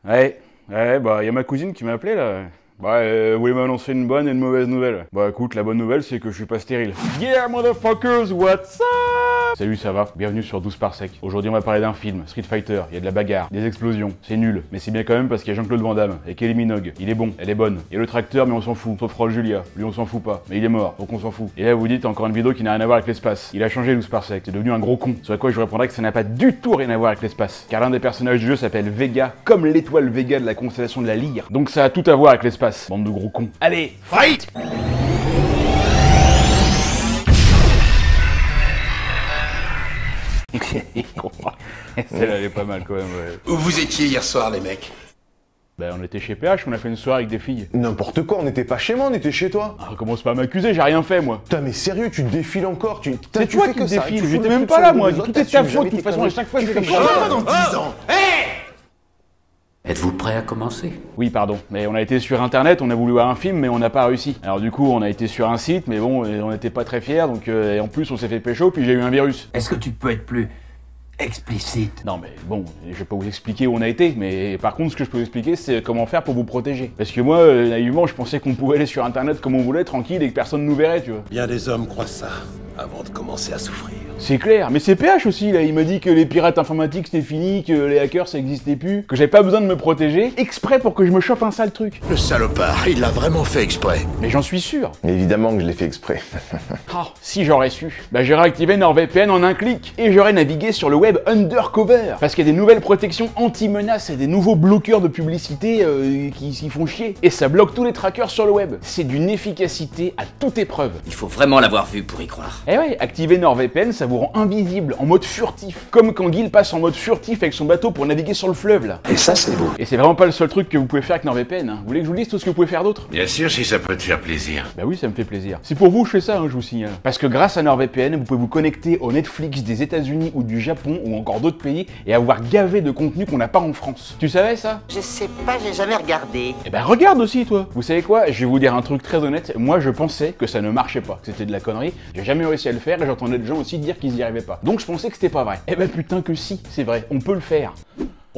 Ouais, bah y a ma cousine qui m'a appelé là. Bah, vous voulez m'annoncer une bonne et une mauvaise nouvelle? Bah écoute, la bonne nouvelle c'est que je suis pas stérile. Yeah motherfuckers, what's up? Salut, ça va? Bienvenue sur 12 par sec. Aujourd'hui on va parler d'un film, Street Fighter, il y a de la bagarre, des explosions, c'est nul. Mais c'est bien quand même parce qu'il y a Jean-Claude Van Damme et Kelly Minogue. Il est bon, elle est bonne. Il y a le tracteur mais on s'en fout, sauf Roll Julia. Lui on s'en fout pas, mais il est mort, donc on s'en fout. Et là vous dites encore une vidéo qui n'a rien à voir avec l'espace. Il a changé 12 par sec, c'est devenu un gros con. Sur quoi je vous répondrai que ça n'a pas du tout rien à voir avec l'espace. Car l'un des personnages du jeu s'appelle Vega, comme l'étoile Vega de la constellation de la Lyre. Donc ça a tout à voir avec l'espace, bande de gros cons. Allez, fight! Celle-là elle est pas mal quand même, ouais. Où vous étiez hier soir, les mecs? Ben on était chez PH, on a fait une soirée avec des filles. N'importe quoi, on n'était pas chez moi, on était chez toi. Ah, commence pas à m'accuser, j'ai rien fait moi. Putain mais sérieux, tu te défiles encore, C'est toi qui me défile, j'étais même pas là moi, tout est ta faute, de toute façon à chaque fois je fais comme ça. Dans 10 ans. Hé! Êtes-vous prêt à commencer? Oui pardon, mais on a été sur internet, on a voulu voir un film mais on n'a pas réussi. Alors du coup on a été sur un site mais bon on n'était pas très fiers donc et en plus on s'est fait pécho puis j'ai eu un virus. Est-ce que tu peux être plus explicite? Non mais bon, je vais pas vous expliquer où on a été, mais par contre ce que je peux vous expliquer c'est comment faire pour vous protéger. Parce que moi, naïvement, je pensais qu'on pouvait aller sur internet comme on voulait, tranquille, et que personne nous verrait, tu vois. Bien des hommes croient ça, avant de commencer à souffrir. C'est clair, mais c'est PH aussi, là, il m'a dit que les pirates informatiques c'était fini, que les hackers ça existait plus, que j'avais pas besoin de me protéger, exprès pour que je me chope un sale truc. Le salopard, il l'a vraiment fait exprès. Mais j'en suis sûr. Mais évidemment que je l'ai fait exprès. Ah, si j'aurais su. Bah j'aurais activé NordVPN en un clic, et j'aurais navigué sur le web undercover. Parce qu'il y a des nouvelles protections anti-menaces et des nouveaux bloqueurs de publicité qui s'y font chier. Et ça bloque tous les trackers sur le web. C'est d'une efficacité à toute épreuve. Il faut vraiment l'avoir vu pour y croire. Eh ouais, activer NordVPN, ça vous rend invisible, en mode furtif. Comme quand Guil passe en mode furtif avec son bateau pour naviguer sur le fleuve, là. Et ça, c'est beau. Et c'est vraiment pas le seul truc que vous pouvez faire avec NordVPN, hein. Vous voulez que je vous dise tout ce que vous pouvez faire d'autre? Bien sûr, si ça peut te faire plaisir. Bah oui, ça me fait plaisir. Si pour vous, je fais ça, hein, je vous signale. Parce que grâce à NordVPN, vous pouvez vous connecter au Netflix des États-Unis ou du Japon ou encore d'autres pays et avoir gavé de contenu qu'on n'a pas en France. Tu savais ça? Je sais pas, j'ai jamais regardé. Eh ben regarde aussi, toi. Vous savez quoi? Je vais vous dire un truc très honnête. Moi, je pensais que ça ne marchait pas, que c'était de la connerie. J'ai jamais réussi à le faire et j'entendais des gens aussi dire qu'ils y arrivaient pas. Donc je pensais que c'était pas vrai. Eh ben putain que si, c'est vrai. On peut le faire.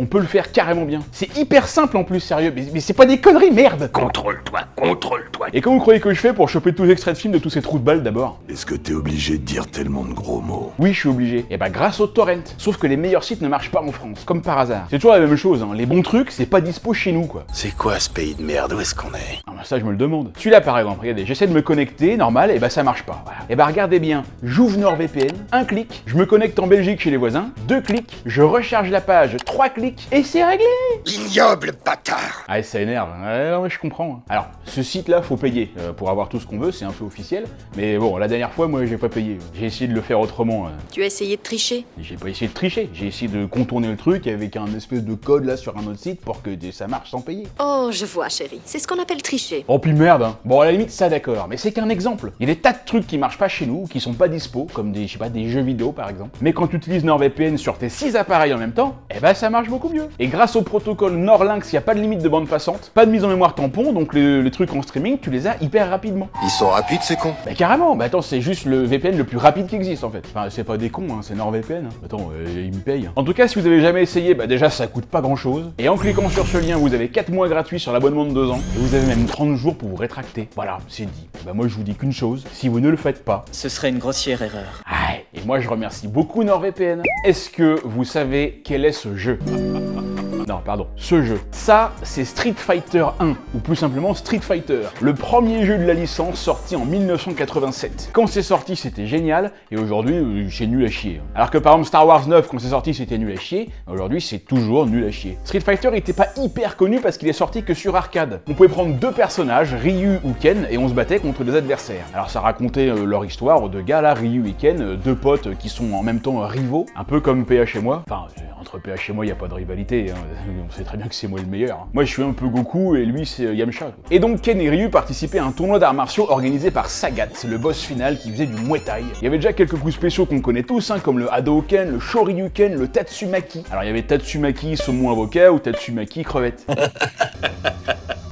On peut le faire carrément bien. C'est hyper simple en plus, sérieux. Mais c'est pas des conneries, merde! Contrôle-toi, contrôle-toi. Et comment vous croyez que je fais pour choper tous les extraits de films de tous ces trous de balles d'abord? Est-ce que t'es obligé de dire tellement de gros mots? Oui, je suis obligé. Et bah grâce au torrent. Sauf que les meilleurs sites ne marchent pas en France, comme par hasard. C'est toujours la même chose, hein. Les bons trucs, c'est pas dispo chez nous, quoi. C'est quoi ce pays de merde? Où est-ce qu'on est? Ah bah ça, je me le demande. Celui-là, par exemple, regardez, j'essaie de me connecter, normal, et bah ça marche pas. Voilà. Et bah regardez bien, j'ouvre NordVPN, un clic, je me connecte en Belgique chez les voisins, 2 clics, je recharge la page, 3 clics, et c'est réglé! Ignoble bâtard! Ah, ça énerve. Ouais, non, mais je comprends. Alors, ce site-là, faut payer pour avoir tout ce qu'on veut, c'est un peu officiel. Mais bon, la dernière fois, moi, j'ai pas payé. J'ai essayé de le faire autrement. Tu as essayé de tricher? J'ai pas essayé de tricher. J'ai essayé de contourner le truc avec un espèce de code là sur un autre site pour que ça marche sans payer. Oh, je vois, chérie. C'est ce qu'on appelle tricher. Oh, puis merde, hein. Bon, à la limite, ça d'accord. Mais c'est qu'un exemple. Il y a des tas de trucs qui marchent pas chez nous, qui sont pas dispo, comme des, je sais pas, des jeux vidéo par exemple. Mais quand tu utilises NordVPN sur tes 6 appareils en même temps, eh ben ça marche beaucoup mieux. Et grâce au protocole NordLynx, il n'y a pas de limite de bande passante, pas de mise en mémoire tampon, donc les trucs en streaming, tu les as hyper rapidement. Ils sont rapides, ces cons? Bah carrément, bah attends, c'est juste le VPN le plus rapide qui existe en fait. Enfin, c'est pas des cons, hein, c'est NordVPN. Hein. Attends, ils me payent. En tout cas, si vous avez jamais essayé, bah déjà ça coûte pas grand chose. Et en cliquant sur ce lien, vous avez 4 mois gratuits sur l'abonnement de 2 ans. Et vous avez même 30 jours pour vous rétracter. Voilà, c'est dit. Bah moi je vous dis qu'une chose, si vous ne le faites pas, ce serait une grossière erreur. Ah, et moi je remercie beaucoup NordVPN. Est-ce que vous savez quel est ce jeu? Non, pardon, ce jeu. Ça, c'est Street Fighter 1, ou plus simplement Street Fighter, le premier jeu de la licence sorti en 1987. Quand c'est sorti, c'était génial, et aujourd'hui, c'est nul à chier. Alors que par exemple Star Wars 9, quand c'est sorti, c'était nul à chier, aujourd'hui, c'est toujours nul à chier. Street Fighter était pas hyper connu parce qu'il est sorti que sur arcade. On pouvait prendre 2 personnages, Ryu ou Ken, et on se battait contre des adversaires. Alors ça racontait leur histoire de gars là, Ryu et Ken, 2 potes qui sont en même temps rivaux, un peu comme PH et moi. Enfin, entre PH et moi, il n'y a pas de rivalité, hein. On sait très bien que c'est moi le meilleur. Moi, je suis un peu Goku et lui, c'est Yamcha. Et donc, Ken et Ryu participaient à un tournoi d'arts martiaux organisé par Sagat, c'est le boss final qui faisait du Muay Thai. Il y avait déjà quelques coups spéciaux qu'on connaît tous, hein, comme le Hadouken, le Shoryuken, le Tatsumaki. Alors, il y avait Tatsumaki saumon avocat ou Tatsumaki crevette.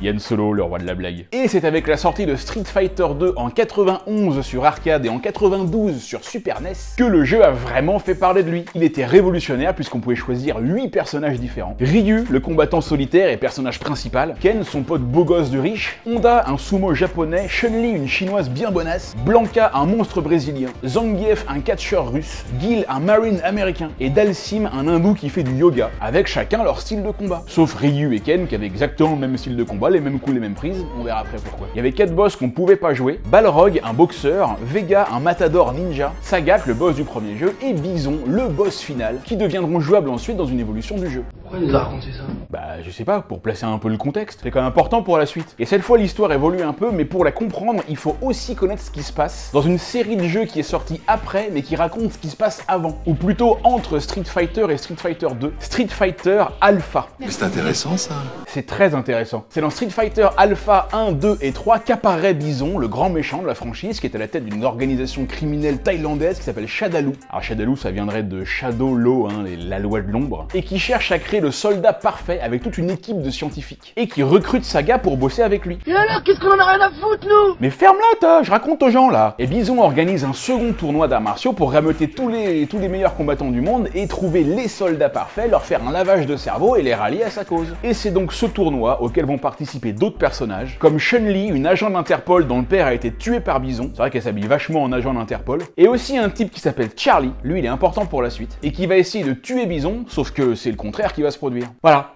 Yann Solo, le roi de la blague. Et c'est avec la sortie de Street Fighter 2 en 91 sur arcade et en 92 sur Super NES que le jeu a vraiment fait parler de lui. Il était révolutionnaire puisqu'on pouvait choisir 8 personnages différents. Ryu, le combattant solitaire et personnage principal, Ken, son pote beau gosse de riche, Honda, un sumo japonais, Chun-Li, une chinoise bien bonasse, Blanca, un monstre brésilien, Zangief, un catcheur russe, Gil, un marine américain, et Dalsim, un hindou qui fait du yoga, avec chacun leur style de combat. Sauf Ryu et Ken qui avaient exactement le même style de combat, les mêmes coups, les mêmes prises, on verra après pourquoi. Il y avait 4 boss qu'on pouvait pas jouer, Balrog, un boxeur, Vega, un matador ninja, Sagat, le boss du premier jeu, et Bison, le boss final, qui deviendront jouables ensuite dans une évolution du jeu. Pourquoi il nous a raconté ça? Bah je sais pas, pour placer un peu le contexte, c'est quand même important pour la suite. Et cette fois l'histoire évolue un peu, mais pour la comprendre, il faut aussi connaître ce qui se passe dans une série de jeux qui est sortie après, mais qui raconte ce qui se passe avant, ou plutôt entre Street Fighter et Street Fighter 2, Street Fighter Alpha. Mais c'est intéressant ça. C'est très intéressant. C'est dans Street Fighter Alpha 1, 2 et 3 qu'apparaît Bison, le grand méchant de la franchise, qui est à la tête d'une organisation criminelle thaïlandaise qui s'appelle Shadaloo. Alors Shadaloo, ça viendrait de Shadow Law, hein, la loi de l'ombre, et qui cherche à créer le soldat parfait avec toute une équipe de scientifiques, et qui recrute Saga pour bosser avec lui. Et alors, qu'est-ce qu'on en a rien à foutre, nous? Mais ferme-la, toi, je raconte aux gens là. Et Bison organise un second tournoi d'arts martiaux pour rameuter tous les meilleurs combattants du monde et trouver les soldats parfaits, leur faire un lavage de cerveau et les rallier à sa cause. Et c'est donc ce tournoi auquel vont participer d'autres personnages, comme Chun-Li, une agent d'Interpol dont le père a été tué par Bison, c'est vrai qu'elle s'habille vachement en agent d'Interpol, et aussi un type qui s'appelle Charlie, lui il est important pour la suite, et qui va essayer de tuer Bison, sauf que c'est le contraire qui va se produire. Voilà.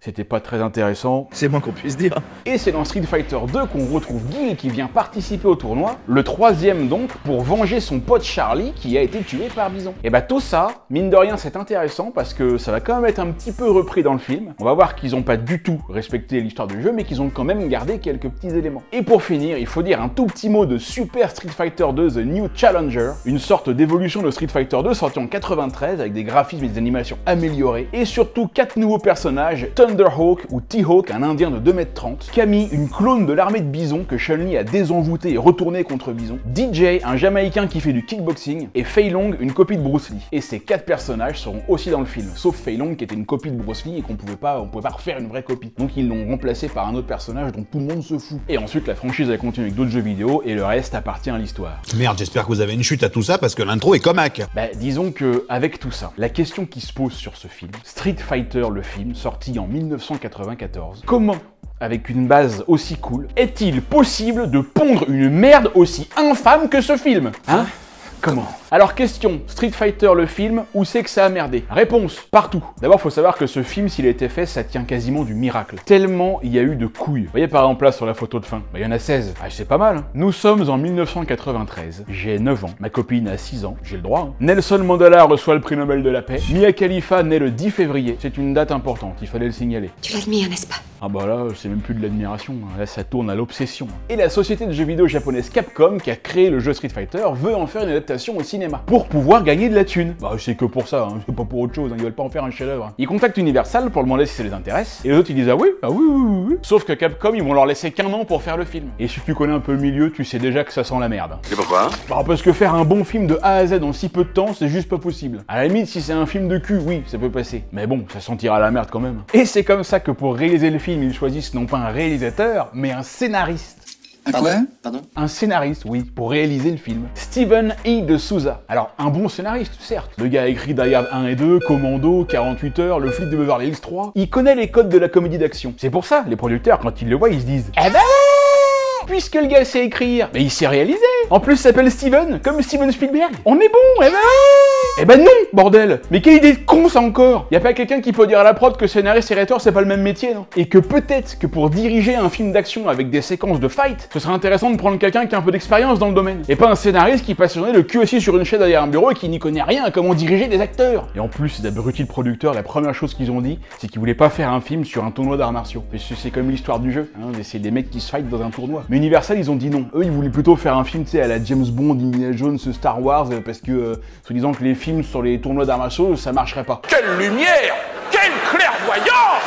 C'était pas très intéressant. C'est moins qu'on puisse dire. Et c'est dans Street Fighter 2 qu'on retrouve Gil qui vient participer au tournoi, le troisième donc, pour venger son pote Charlie qui a été tué par Bison. Et bah tout ça, mine de rien c'est intéressant parce que ça va quand même être un petit peu repris dans le film. On va voir qu'ils ont pas du tout respecté l'histoire du jeu, mais qu'ils ont quand même gardé quelques petits éléments. Et pour finir, il faut dire un tout petit mot de Super Street Fighter 2 The New Challenger, une sorte d'évolution de Street Fighter 2 sortie en 93 avec des graphismes et des animations améliorées, et surtout 4 nouveaux personnages, Thunderhawk ou T-Hawk, un indien de 2m30, Camille, une clone de l'armée de Bison que Chun-Li a désenvoûté et retourné contre Bison, DJ, un jamaïcain qui fait du kickboxing, et Fei Long, une copie de Bruce Lee. Et ces 4 personnages seront aussi dans le film, sauf Fei Long qui était une copie de Bruce Lee et qu'on pouvait pas refaire une vraie copie. Donc ils l'ont remplacé par un autre personnage dont tout le monde se fout. Et ensuite la franchise a continué avec d'autres jeux vidéo et le reste appartient à l'histoire. Merde, j'espère que vous avez une chute à tout ça parce que l'intro est comaque. Bah disons que avec tout ça, la question qui se pose sur ce film, Street Fighter le film, sorti en 1994, comment, avec une base aussi cool, est-il possible de pondre une merde aussi infâme que ce film? Hein? Comment? Alors question, Street Fighter le film, où c'est que ça a merdé? Réponse, partout. D'abord faut savoir que ce film, s'il a été fait, ça tient quasiment du miracle. Tellement il y a eu de couilles. Vous voyez par exemple là sur la photo de fin, bah, il y en a 16. Ah c'est pas mal hein. Nous sommes en 1993, j'ai 9 ans, ma copine a 6 ans, j'ai le droit hein. Nelson Mandela reçoit le prix Nobel de la paix, Mia Khalifa naît le 10 février, c'est une date importante, il fallait le signaler. Tu l'admires, n'est-ce pas? Ah bah là, c'est même plus de l'admiration, hein. Là ça tourne à l'obsession. Et la société de jeux vidéo japonaise Capcom, qui a créé le jeu Street Fighter, veut en faire une adaptation au cinéma, pour pouvoir gagner de la thune. Bah c'est que pour ça, hein. C'est pas pour autre chose, hein. Ils veulent pas en faire un chef-d'œuvre. Hein. Ils contactent Universal pour demander si ça les intéresse, et les autres ils disent ah oui. Sauf que Capcom, ils vont leur laisser qu'1 an pour faire le film. Et si tu connais un peu le milieu, tu sais déjà que ça sent la merde. Et pourquoi? Bah parce que faire un bon film de A à Z en si peu de temps, c'est juste pas possible. À la limite, si c'est un film de cul, oui, ça peut passer. Mais bon, ça sentira la merde quand même. Et c'est comme ça que pour réaliser le film, ils choisissent non pas un réalisateur, mais un scénariste. Pardon? Un scénariste, oui, pour réaliser le film. Steven E. de Souza. Alors, un bon scénariste, certes. Le gars a écrit Die Hard 1 et 2, Commando, 48 heures, Le flic de Beverly Hills 3. Il connaît les codes de la comédie d'action. C'est pour ça, les producteurs, quand ils le voient, ils se disent eh ben puisque le gars sait écrire, mais il sait réaliser. En plus, il s'appelle Steven, comme Steven Spielberg. On est bon, eh ben non, bordel. Mais quelle idée de con ça encore. Y a pas quelqu'un qui peut dire à la prod que scénariste et réalisateur c'est pas le même métier, non? Et que peut-être que pour diriger un film d'action avec des séquences de fight, ce serait intéressant de prendre quelqu'un qui a un peu d'expérience dans le domaine. Et pas un scénariste qui passionnait le cul aussi sur une chaise derrière un bureau et qui n'y connaît rien à comment diriger des acteurs. Et en plus, ces abrutis de producteurs, la première chose qu'ils ont dit, c'est qu'ils voulaient pas faire un film sur un tournoi d'arts martiaux. Parce que c'est comme l'histoire du jeu, hein, c'est des mecs qui se fight dans un tournoi. Mais Universal, ils ont dit non. Eux, ils voulaient plutôt faire un film, tu sais, à la James Bond, Indiana Jones, Star Wars, parce que, soi-disant que les films sur les tournois d'arts martiaux, ça marcherait pas. Quelle lumière! Quelle clairvoyance!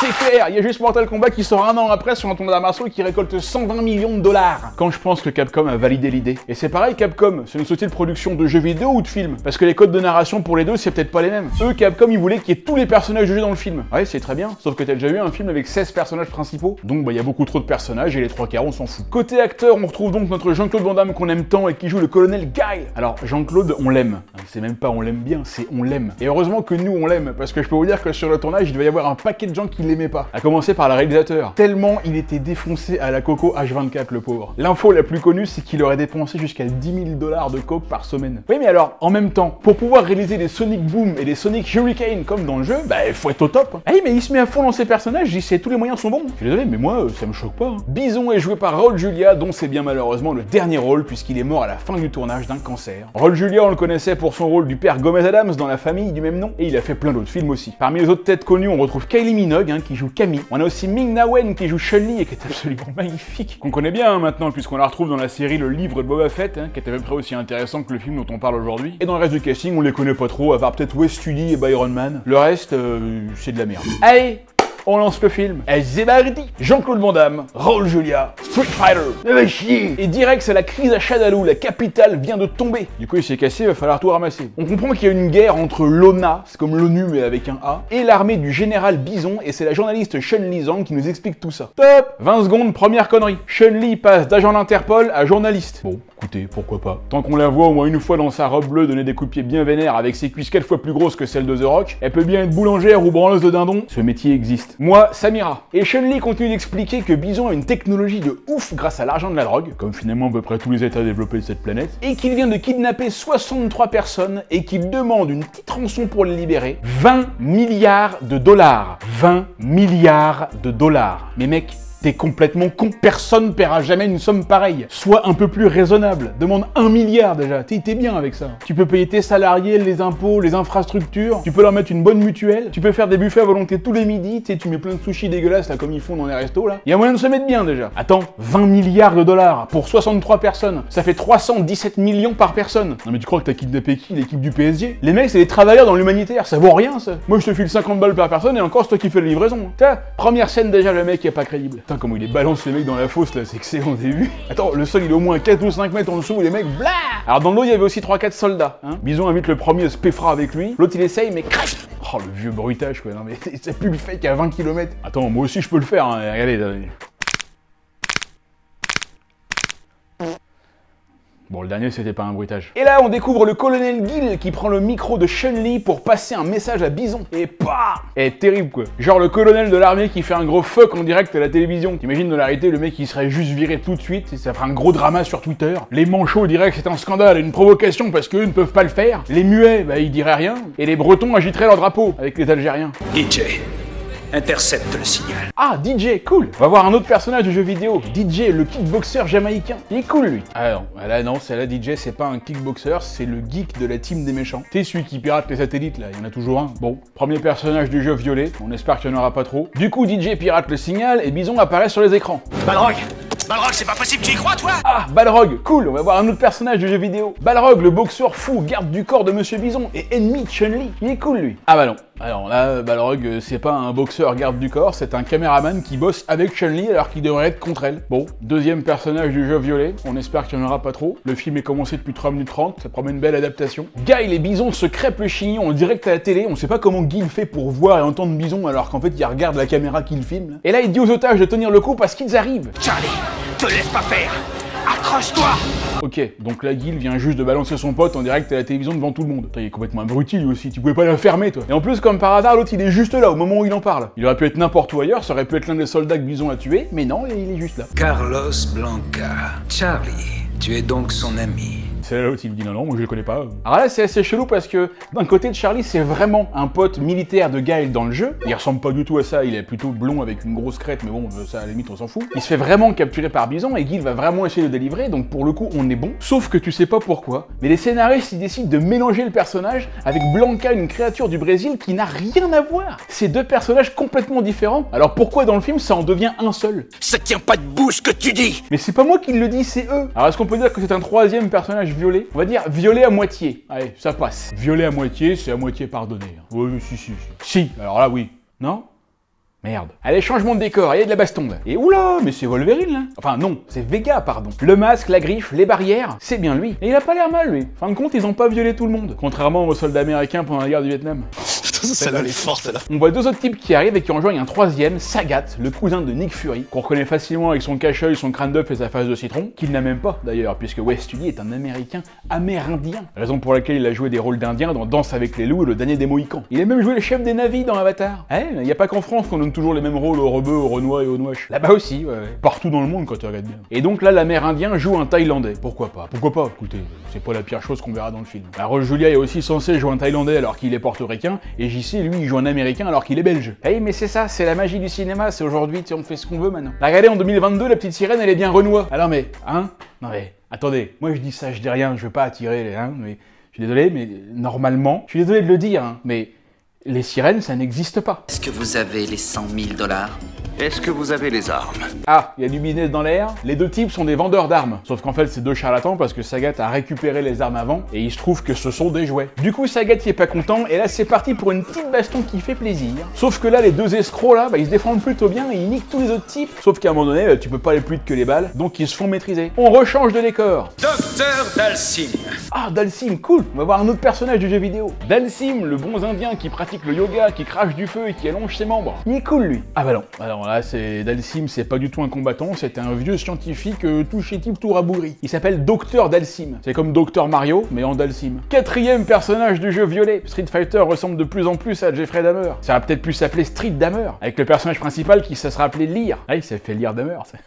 C'est super, il y a juste Mortal Kombat qui sort un an après sur un tournoi d'arts martiaux et qui récolte 120 millions de dollars. Quand je pense que Capcom a validé l'idée. Et c'est pareil, Capcom, c'est une société de production de jeux vidéo ou de films? Parce que les codes de narration pour les deux, c'est peut-être pas les mêmes. Eux, Capcom, ils voulaient qu'il y ait tous les personnages du jeu dans le film. Ouais, c'est très bien, sauf que t'as déjà eu un film avec 16 personnages principaux. Donc bah il y a beaucoup trop de personnages et les 3/4 on s'en fout. Côté acteur, on retrouve donc notre Jean-Claude Van Damme qu'on aime tant et qui joue le colonel Guile. Alors Jean-Claude, on l'aime. C'est même pas on l'aime bien, c'est on l'aime. Et heureusement que nous on l'aime, parce que je peux vous dire que sur le tournage, il devait y avoir un paquet de gens qui l'aimaient pas. À commencer par le réalisateur. Tellement il était défoncé à la coco H24, le pauvre. L'info la plus connue, c'est qu'il aurait dépensé jusqu'à 10 000 $ de coke par semaine. Oui mais alors, en même temps, pour pouvoir réaliser des Sonic Boom et des Sonic Hurricane comme dans le jeu, bah il faut être au top. Ah oui mais il se met à fond dans ses personnages, il sait tous les moyens sont bons. Je suis désolé mais moi ça me choque pas. Hein. Bison est joué par Raul Julia, dont c'est bien malheureusement le dernier rôle puisqu'il est mort à la fin du tournage d'un cancer. Raul Julia on le connaissait pour son rôle du père Gomez Adams dans La Famille du même nom et il a fait plein d'autres films aussi. Parmi les autres têtes connues on retrouve Kylie Minogue hein, qui joue Camille. On a aussi Ming-Na Wen qui joue Chun-Li et qui est absolument magnifique. Qu'on connaît bien hein, maintenant puisqu'on la retrouve dans la série Le Livre de Boba Fett hein, qui est à peu près aussi intéressant que le film dont on parle aujourd'hui. Et dans le reste du casting on les connaît pas trop à part peut-être Wes Studi et Byron Man. Le reste c'est de la merde. Allez, on lance le film. C'est parti. Jean-Claude Van Damme, Raul Julia, Street Fighter. Mais va chier. Et direct, c'est la crise à Shadaloo, la capitale vient de tomber. Du coup, il s'est cassé, il va falloir tout ramasser. On comprend qu'il y a une guerre entre l'ONA, c'est comme l'ONU mais avec un A, et l'armée du général Bison, et c'est la journaliste Chun-Li Zhang qui nous explique tout ça. Top. 20 secondes, première connerie. Chun-Li passe d'agent d'Interpol à journaliste. Bon, écoutez, pourquoi pas. Tant qu'on la voit au moins une fois dans sa robe bleue donner des coups de pied bien vénères avec ses cuisses 4 fois plus grosses que celles de The Rock, elle peut bien être boulangère ou branleuse de dindon. Ce métier existe. Moi, Samira. Et Chun-Li continue d'expliquer que Bison a une technologie de ouf grâce à l'argent de la drogue, comme finalement à peu près tous les états développés de cette planète, et qu'il vient de kidnapper 63 personnes et qu'il demande une petite rançon pour les libérer. 20 milliards de dollars. 20 milliards de dollars. Mais mec, t'es complètement con. Personne paiera jamais une somme pareille. Sois un peu plus raisonnable. Demande 1 milliard déjà. T'es bien avec ça. Tu peux payer tes salariés, les impôts, les infrastructures. Tu peux leur mettre une bonne mutuelle. Tu peux faire des buffets à volonté tous les midis. Tu sais, tu mets plein de sushis dégueulasses là comme ils font dans les restos là. Il y a moyen de se mettre bien déjà. Attends, 20 milliards de dollars pour 63 personnes. Ça fait 317 millions par personne. Non mais tu crois que t'as kidnappé qui? L'équipe du PSG? Les mecs c'est des travailleurs dans l'humanitaire. Ça vaut rien ça. Moi je te file 50 balles par personne et encore c'est toi qui fais la livraison. Tiens, première scène déjà le mec est pas crédible. Comment il les balance les mecs dans la fosse là, c'est excellent, vous avez vu? Attends, le sol il est au moins 4 ou 5 mètres en dessous et les mecs blah. Alors dans l'eau il y avait aussi 3-4 soldats, hein. Bison invite le premier à se péfra avec lui, l'autre il essaye mais crac. Oh le vieux bruitage quoi, non mais ça pue le fake à 20 km. Attends, moi aussi je peux le faire, hein. Regardez. Bon, le dernier, c'était pas un bruitage. Et là, on découvre le colonel Guile qui prend le micro de Chun-Li pour passer un message à Bison. Et pah! Et terrible, quoi. Genre le colonel de l'armée qui fait un gros fuck en direct à la télévision. T'imagines, dans la réalité, le mec, il serait juste viré tout de suite et ça ferait un gros drama sur Twitter. Les manchots diraient que c'est un scandale et une provocation parce qu'eux ne peuvent pas le faire. Les muets, bah, ils diraient rien. Et les bretons agiteraient leur drapeau avec les Algériens. DJ, intercepte le signal. Ah, DJ, cool. On va voir un autre personnage de jeu vidéo. DJ, le kickboxer jamaïcain. Il est cool, lui. Ah non, là non, c'est là DJ, c'est pas un kickboxer, c'est le geek de la team des méchants. T'es celui qui pirate les satellites, là, il y en a toujours un. Bon, premier personnage du jeu violet, on espère qu'il n'y en aura pas trop. Du coup, DJ pirate le signal et Bison apparaît sur les écrans. Balrog, c'est pas possible, tu y crois, toi? Ah, Balrog, cool, on va voir un autre personnage du jeu vidéo. Balrog, le boxeur fou, garde du corps de Monsieur Bison et ennemi de Chun-Li. Il est cool, lui. Ah bah non. Alors là, Balrog, c'est pas un boxeur garde du corps, c'est un caméraman qui bosse avec Chun-Li alors qu'il devrait être contre elle. Bon, deuxième personnage du jeu violet, on espère qu'il n'y en aura pas trop. Le film est commencé depuis 3 minutes 30, ça promet une belle adaptation. Guile et Bison se crêpent le chignon en direct à la télé, on sait pas comment Guile fait pour voir et entendre Bison alors qu'en fait il regarde la caméra qu'il filme. Là. Et là il dit aux otages de tenir le coup parce qu'ils arrivent. Charlie, te laisse pas faire. Accroche-toi! Ok, donc là, Guile vient juste de balancer son pote en direct à la télévision devant tout le monde. Il est complètement abruti lui aussi, tu pouvais pas la fermer toi. Et en plus, comme par hasard, l'autre il est juste là au moment où il en parle. Il aurait pu être n'importe où ailleurs, ça aurait pu être l'un des soldats que Bison a tué, mais non, il est juste là. Carlos Blanca. Charlie, tu es donc son ami. C'est là l'autre, il me dit non, moi je le connais pas. Alors là, c'est assez chelou parce que d'un côté de Charlie, c'est vraiment un pote militaire de Guile dans le jeu. Il ressemble pas du tout à ça, il est plutôt blond avec une grosse crête, mais bon, ça à la limite on s'en fout. Il se fait vraiment capturer par Bison et Guile va vraiment essayer de délivrer, donc pour le coup on est bon. Sauf que tu sais pas pourquoi, mais les scénaristes ils décident de mélanger le personnage avec Blanca, une créature du Brésil qui n'a rien à voir. C'est deux personnages complètement différents. Alors pourquoi dans le film ça en devient un seul? Ça tient pas debout ce que tu dis! Mais c'est pas moi qui le dis, c'est eux. Alors est-ce qu'on peut dire que c'est un troisième personnage violet? On va dire violet à moitié. Allez, ça passe. Violet à moitié, c'est à moitié pardonné. Oui, si. Si, alors là, oui. Non? Merde. Allez, changement de décor, il y a de la baston là. Et oula, mais c'est Wolverine là. Enfin non, c'est Vega, pardon. Le masque, la griffe, les barrières, c'est bien lui. Et il a pas l'air mal lui. Fin de compte, ils ont pas violé tout le monde. Contrairement aux soldats américains pendant la guerre du Vietnam. Celle-là, elle est forte, celle-là. On voit deux autres types qui arrivent et qui rejoignent un troisième, Sagat, le cousin de Nick Fury, qu'on reconnaît facilement avec son cache-œil, son crâne d'œuf et sa face de citron, qu'il n'a même pas d'ailleurs, puisque Wes Studi est un américain amérindien. Raison pour laquelle il a joué des rôles d'indiens dans Danse avec les loups et le dernier des Mohicans. Il a même joué le chef des navires dans Avatar. Il n'y a pas qu'en France qu'on donne toujours les mêmes rôles aux rebeux, aux renois et aux nouaches. Là-bas aussi, ouais. Partout dans le monde quand tu regardes bien. Et donc là, l'amérindien joue un Thaïlandais. Pourquoi pas? Pourquoi pas? Écoutez, c'est pas la pire chose qu'on verra dans le film. Rose Julia est aussi censé jouer un Thaïlandais alors qu'il est portoricain, et JC, lui, il joue un américain alors qu'il est belge. Mais c'est ça, c'est la magie du cinéma, c'est aujourd'hui, on fait ce qu'on veut maintenant. Là, regardez, en 2022, la petite sirène, elle est bien renois. Alors mais, hein? Non mais, attendez, moi je dis ça, je dis rien, je veux pas attirer les, mais je suis désolé, mais normalement, je suis désolé de le dire, mais les sirènes, ça n'existe pas. Est-ce que vous avez les 100 000 $? Est-ce que vous avez les armes? Ah, il y a du business dans l'air. Les deux types sont des vendeurs d'armes. Sauf qu'en fait, c'est deux charlatans parce que Sagat a récupéré les armes avant et il se trouve que ce sont des jouets. Du coup, Sagat y est pas content et là, c'est parti pour une petite baston qui fait plaisir. Sauf que là, les deux escrocs là, ils se défendent plutôt bien et ils niquent tous les autres types. Sauf qu'à un moment donné, tu peux pas aller plus vite que les balles, donc ils se font maîtriser. On rechange de décor. Docteur Dalsim. Ah, Dalsim, cool. On va voir un autre personnage du jeu vidéo. Dalsim, le bon indien qui pratique le yoga, qui crache du feu et qui allonge ses membres. Il est cool, lui. Ah bah non. Alors là, c'est Dalsim, c'est pas du tout un combattant, c'est un vieux scientifique tout chétif, tout rabougri. Il s'appelle Docteur Dalsim. C'est comme Docteur Mario, mais en Dalsim. Quatrième personnage du jeu violet. Street Fighter ressemble de plus en plus à Jeffrey Dahmer. Ça va peut-être plus s'appeler Street Dahmer, avec le personnage principal qui ça sera appelé Lear. Ah, il s'est fait Lear Dahmer, ça.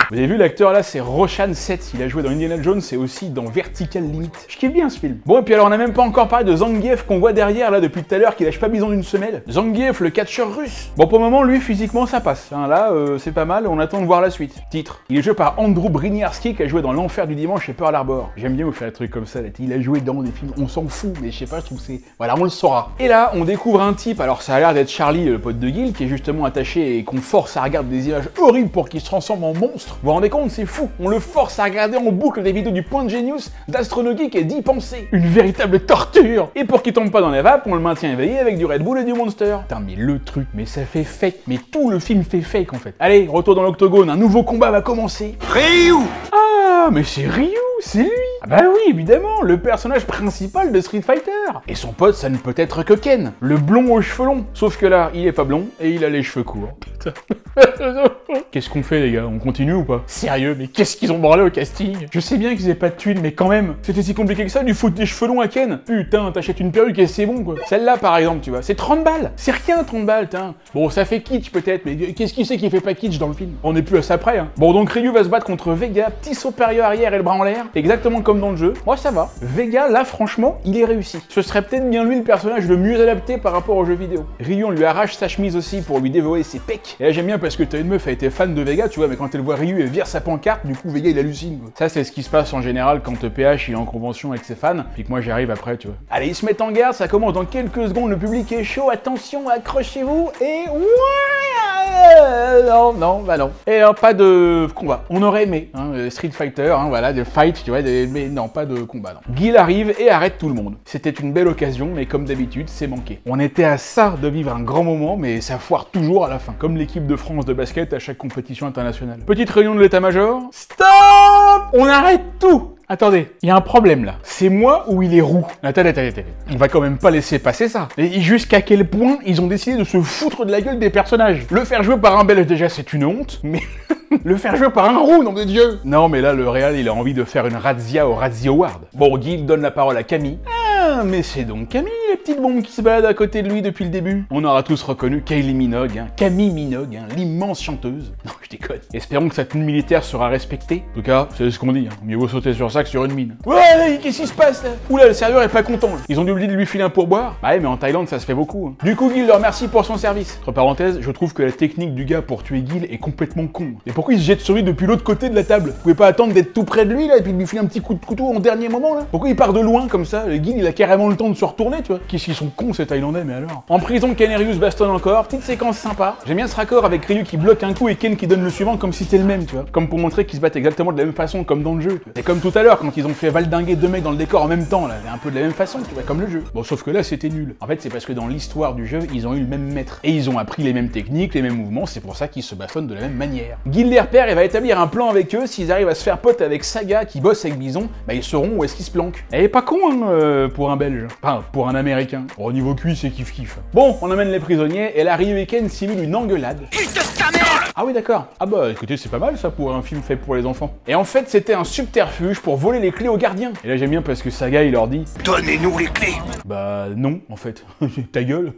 Vous avez vu l'acteur là, c'est Roshan Seth, il a joué dans Indiana Jones et aussi dans Vertical Limit. Je kiffe bien ce film. Bon, et puis alors on a même pas encore parlé de Zangief qu'on voit derrière là depuis tout à l'heure, qui lâche pas bison d'une semelle. Zangief, le catcheur russe. Bon, pour le moment, lui, physiquement, ça passe. Là, c'est pas mal, on attend de voir la suite. Titre. Il est joué par Andrew Briniarski qui a joué dans L'Enfer du Dimanche et Pearl Harbor. J'aime bien vous faire des trucs comme ça, là. Il a joué dans des films, on s'en fout, mais je sais pas, je trouve que c'est... Voilà, on le saura. Et là, on découvre un type, alors ça a l'air d'être Charlie, le pote de Gil, qui est justement attaché et qu'on force à regarder des images horribles pour qu'il se transforme en monstre. Vous vous rendez compte, c'est fou. On le force à regarder en boucle des vidéos du Point de Genius, d'Astronogeek et d'y penser. Une véritable torture. Et pour qu'il tombe pas dans les vapes, on le maintient éveillé avec du Red Bull et du Monster. Putain, mais le truc, mais ça fait fake. Mais tout le film fait fake en fait. Allez, retour dans l'octogone, un nouveau combat va commencer. Ryu. Ah, mais c'est Ryu, c'est lui. Ah bah oui, évidemment, le personnage principal de Street Fighter. Et son pote, ça ne peut être que Ken, le blond aux cheveux longs. Sauf que là, il est pas blond et il a les cheveux courts. Putain. Qu'est-ce qu'on fait les gars? On continue ou pas? Sérieux, mais qu'est-ce qu'ils ont branlé au casting? Je sais bien qu'ils avaient pas de thunes, mais quand même, c'était si compliqué que ça, lui foutre des cheveux longs à Ken. Putain, t'achètes une perruque et c'est bon quoi. Celle-là par exemple, tu vois, c'est 30 balles. C'est rien 30 balles, tiens. Bon, ça fait kitsch peut-être, mais qu'est-ce qui sait qui fait pas kitsch dans le film? On est plus à ça près, hein. Bon, donc Ryu va se battre contre Vega, petit saut périlleux arrière et le bras en l'air, exactement comme dans le jeu. Moi, ça va. Vega, là, franchement, il est réussi. Ce serait peut-être bien lui le personnage le mieux adapté par rapport au jeu vidéo. Ryu, on lui arrache sa chemise aussi pour lui dévorer ses pecs. Et là, j'aime bien parce que t'as une meuf, elle était fan de Vega, tu vois, mais quand elle voit Ryu, elle vire sa pancarte, du coup, Vega, il hallucine, quoi. Ça, c'est ce qui se passe en général quand PH il est en convention avec ses fans, puis que moi, j'arrive après, tu vois. Allez, ils se mettent en garde, ça commence dans quelques secondes, le public est chaud, attention, accrochez-vous, et... non. Et alors, pas de combat. On aurait aimé, hein, Street Fighter, hein, voilà, de fight, tu vois, mais non, pas de combat, non. Gil arrive et arrête tout le monde. C'était une belle occasion, mais comme d'habitude, c'est manqué. On était à ça de vivre un grand moment, mais ça foire toujours à la fin. Comme l'équipe de France de basket à chaque compétition internationale. Petite réunion de l'état-major. Stop! On arrête tout! Attendez, il y a un problème là. C'est moi ou il est roux? Attendez. On va quand même pas laisser passer ça. Et jusqu'à quel point ils ont décidé de se foutre de la gueule des personnages. Le faire jouer par un belge déjà c'est une honte, mais le faire jouer par un roux, nom de Dieu. Non mais là le Real il a envie de faire une razzia au Razzie Award. Bon, Guy donne la parole à Camille. Ah, mais c'est donc Camille, la petite bombe qui se balade à côté de lui depuis le début. On aura tous reconnu Kylie Minogue, hein, Camille Minogue, hein, l'immense chanteuse. Non, je déconne. Espérons que sa tenue militaire sera respectée. En tout cas, c'est ce qu'on dit, hein. Mieux vaut sauter sur ça que sur une mine. Ouais, qu'est-ce qui se passe là? Oula, le serveur est pas content. Là. Ils ont oublié de lui filer un pourboire. Bah ouais, mais en Thaïlande, ça se fait beaucoup. Hein. Du coup, Gil le remercie pour son service. Entre parenthèses, je trouve que la technique du gars pour tuer Gil est complètement con. Et pourquoi il se jette sur lui depuis l'autre côté de la table? Vous pouvez pas attendre d'être tout près de lui là et puis lui filer un petit coup de couteau en dernier moment là? Pourquoi il part de loin comme ça? Le Gil, il il a carrément le temps de se retourner, tu vois. Qu'est-ce qu'ils sont cons ces Thaïlandais, mais alors. En prison, Ken et Ryu se bastonnent encore, petite séquence sympa. J'aime bien ce raccord avec Ryu qui bloque un coup et Ken qui donne le suivant comme si c'était le même, tu vois. Comme pour montrer qu'ils se battent exactement de la même façon comme dans le jeu. C'est comme tout à l'heure quand ils ont fait valdinguer 2 mecs dans le décor en même temps, là, un peu de la même façon, tu vois, comme le jeu. Bon, sauf que là c'était nul. En fait, c'est parce que dans l'histoire du jeu, ils ont eu le même maître. Et ils ont appris les mêmes techniques, les mêmes mouvements, c'est pour ça qu'ils se bastonnent de la même manière. Guile les repère et va établir un plan avec eux, s'ils arrivent à se faire pote avec Saga qui bosse avec Bison, bah ils sauront où est-ce qu'ils se planquent. Elle est pas con, hein, pour un Belge. Enfin, pour un Américain. Bon, au niveau cuit, c'est kiff-kiff. Bon, on amène les prisonniers, et là, Ryu et Ken simulent une engueulade. Ah oui, d'accord. Ah bah, écoutez, c'est pas mal ça pour un film fait pour les enfants. Et en fait, c'était un subterfuge pour voler les clés aux gardiens. Et là, j'aime bien parce que Saga, il leur dit... Donnez-nous les clés. Bah non, en fait. Ta gueule.